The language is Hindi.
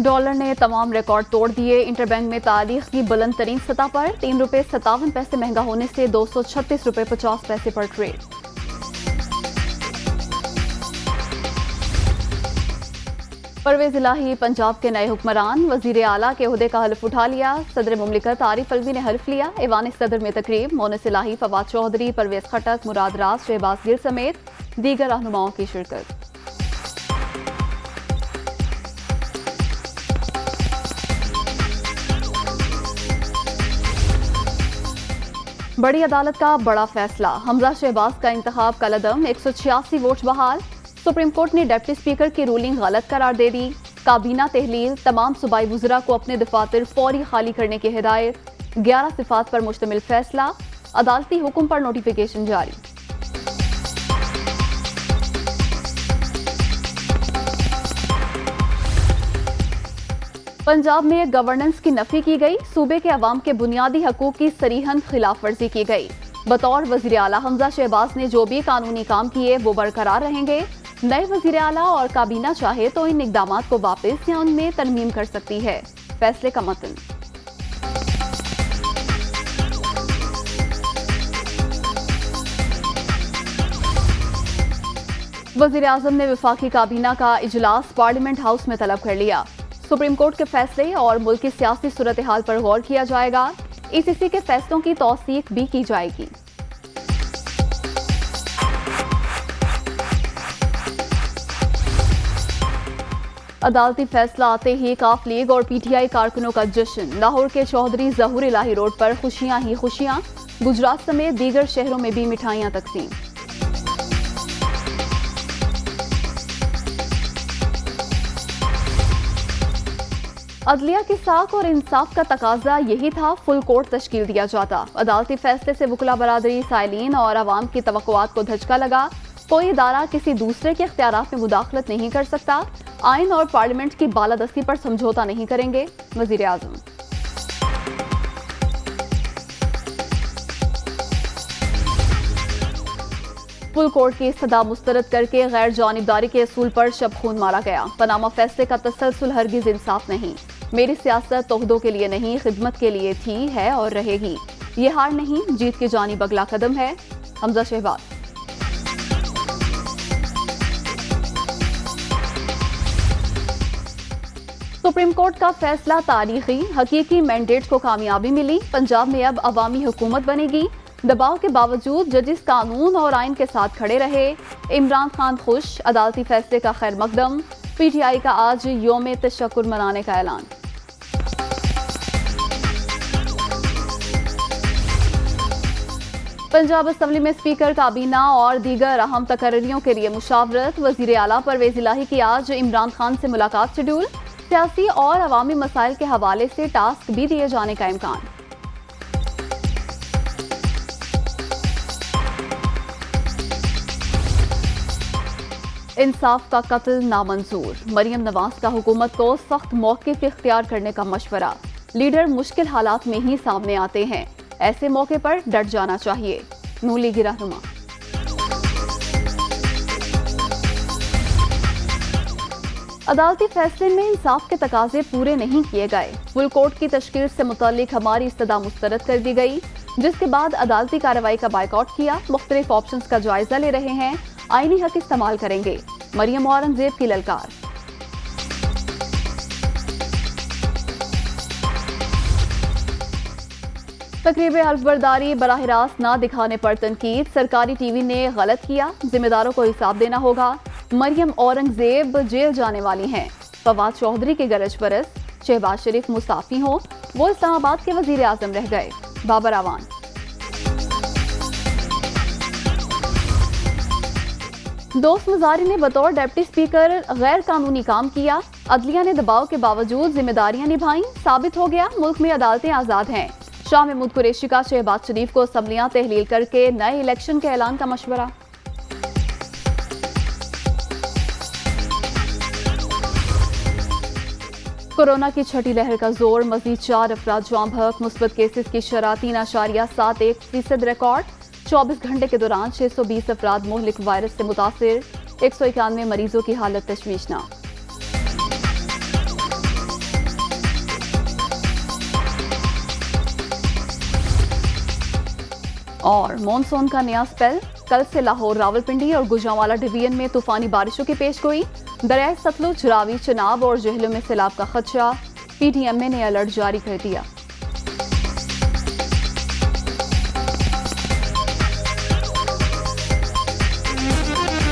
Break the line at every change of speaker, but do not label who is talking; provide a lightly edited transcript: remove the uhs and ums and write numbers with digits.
डॉलर ने तमाम रिकॉर्ड तोड़ दिए। इंटरबैंक में तारीख की बुलंद तरीन सतह पर ₹3.57 महंगा होने से ₹236.50 पर ट्रेड। परवेज इलाही पंजाब के नए हुक्मरान, वजीर आला के ओहदे का हल्फ उठा लिया। सदर मुमलिकत आरिफ अलवी ने हल्फ लिया। ऐवान सदर में तकरीब मोनिस इलाही, फवाद चौधरी, परवेज खटक, मुराद राज, शहबाज गिल समेत दीगर रहनुमाओं की शिरकत। बड़ी अदालत का बड़ा फैसला, हमजा शहबाज का इंतखाब कलअदम, 186 वोट बहाल। सुप्रीम कोर्ट ने डिप्टी स्पीकर की रूलिंग गलत करार दे दी। काबीना तहलील, तमाम सूबाई वुज़रा को अपने दफातर फौरी खाली करने की हिदायत। 11 सिफात पर मुश्तमिल फैसला, अदालती हुक्म पर नोटिफिकेशन जारी। पंजाब में गवर्नेंस की नफी की गई। सूबे के अवाम के बुनियादी हकूक की सरीहन खिलाफ वर्जी की गई। बतौर वजीर आला हमजा शहबाज ने जो भी कानूनी काम किए वो बरकरार रहेंगे। नए वजीर आला और काबीना चाहे तो इन इकदामात को वापस या उनमें तरमीम कर सकती है। फैसले का मतन। वजीर आजम ने वफाकी काबीना का इजलास पार्लियामेंट हाउस में तलब कर लिया। सुप्रीम कोर्ट के फैसले और मुल्क की सियासी सूरत हाल पर गौर किया जाएगा। ईसीसी के फैसलों की तौसीक भी की जाएगी। अदालती फैसला आते ही काफ लीग और पीटीआई कारकुनों का जश्न। लाहौर के चौधरी ज़हूर इलाही रोड पर खुशियां ही खुशियां। गुजरात समेत दीगर शहरों में भी मिठाइयां तकसीम। अदलिया की साख और इंसाफ का तकाजा यही था, फुल कोर्ट तश्कील दिया जाता। अदालती फैसले से वकला बरादरी, साइलिन और अवाम की तवक्कुआत को धचका लगा। कोई इदारा किसी दूसरे के इख्तियारात में मुदाखलत नहीं कर सकता। आइन और पार्लियामेंट की बालादस्ती पर समझौता नहीं करेंगे, वजीर आजम। फुल कोर्ट की सदा मुस्तरद करके गैर जानिबदारी के असूल पर शब खून मारा गया। पनामा फैसले का तसलसल हरगिज इंसाफ नहीं। मेरी सियासत तोहदों के लिए नहीं, खिदमत के लिए थी, है और रहेगी। ये हार नहीं, जीत की जानिब अगला कदम है। हमजा शहबाज। सुप्रीम कोर्ट का फैसला तारीखी, हकीकी मैंडेट को कामयाबी मिली। पंजाब में अब अवामी हुकूमत बनेगी। दबाव के बावजूद जजिस कानून और आइन के साथ खड़े रहे। इमरान खान खुश, अदालती फैसले का खैर मकदम। पीटीआई का आज योम तशक्कुर मनाने का ऐलान। पंजाब असेंबली में स्पीकर, काबीना और दीगर अहम तकर्रियों के लिए मुशावरत। वजीर आला परवेज इलाही की आज इमरान खान से मुलाकात शेड्यूल। सियासी और अवामी मसाइल के हवाले से टास्क भी दिए जाने का इम्कान। इंसाफ का कत्ल नामंजूर। मरियम नवाज का हुकूमत को सख्त मौक़िफ़ इख्तियार करने का मशवरा। लीडर मुश्किल हालात में ही सामने आते हैं, ऐसे मौके पर डट जाना चाहिए। नून लीगी रहनुमा। अदालती फैसले में इंसाफ के तकाजे पूरे नहीं किए गए। फुल कोर्ट की तश्कील से मुताल्लिक हमारी इस्तदा मुस्तरद कर दी गई, जिसके बाद अदालती कार्रवाई का बायकॉट किया। मुख्तलिफ ऑप्शंस का जायजा ले रहे हैं, आईनी हक इस्तेमाल करेंगे। मरियम औरंगजेब की ललकार। तकरीब हल्फबरदारी बराह रास्त ना दिखाने पर तनकीद। सरकारी टीवी ने गलत किया, जिम्मेदारों को हिसाब देना होगा। मरियम औरंगजेब जेल जाने वाली हैं। फवाद चौधरी की गरज बरस। शहबाज शरीफ मुसाफी हो, वो इस्लामाबाद के वजीर आजम रह गए। बाबर आवान। दोस्त मुजारी ने बतौर डिप्टी स्पीकर गैर कानूनी काम किया। अदलिया ने दबाव के बावजूद जिम्मेदारियां निभाई। साबित हो गया मुल्क में अदालतें आजाद हैं। शाह महमूद कुरैशी का शहबाज शरीफ को असम्बलियां तहलील करके नए इलेक्शन के ऐलान का मशवरा। कोरोना की छठी लहर का जोर, मजीद 4 अफराद जाम बहक। मुस्बत केसेस की शरह 3.71% रिकॉर्ड। 24 घंटे के दौरान 620 अफराद मुहलिक वायरस से मुतासिर। 191 मरीजों की हालत तशवीशनाक। और मॉनसून का नया स्पेल, कल से लाहौर, रावलपिंडी और गुजरांवाला डिवीजन में तूफानी बारिशों की पेशगोई। दरियाए सतलुज, रावी, चिनाब और जहलों में सैलाब का खदशा। PDMA ने अलर्ट जारी कर दिया।